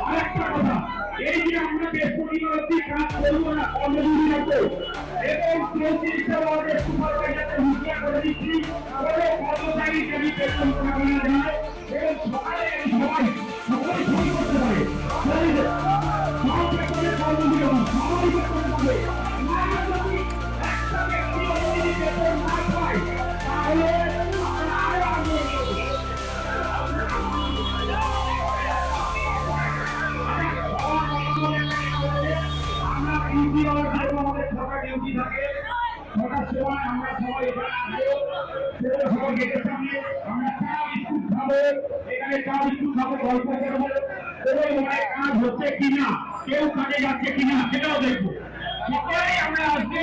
আরেকটা কথা, এই যে আমরা দেশ পরিবর্তী কাজ করবো না কর্মজীবী রাখবো এবং 34টা ওয়ার্ডের সুপারভাইজারকে হুঁশিয়া করে দিচ্ছি, কোনো কর্মচারী যদি বেতন পাবে না যায় এবং সকালে সবাই সবাই সই করতে পারে, সব বেতনের কর্মজীবী সবাই বেতন পাবে। একটা ব্যক্তি যদি বেতন না পায় তাহলে আমরা আরো আন্দোলন করবো। আমরা ডিউটি আমাদের ছটা ডিউটি থাকে, ছটার সময় আমরা সবাই এখানে আসবো, পৌরসভা গেটের সামনে আমরা চা বিস্কুট খাবো, এখানে চা বিস্কুট খাবো, গল্প করবো এবং অনেক কাজ হচ্ছে কিনা, কেউ কাজে যাচ্ছে কিনা সেটাও দেখবো। সবাই আমরা আজকে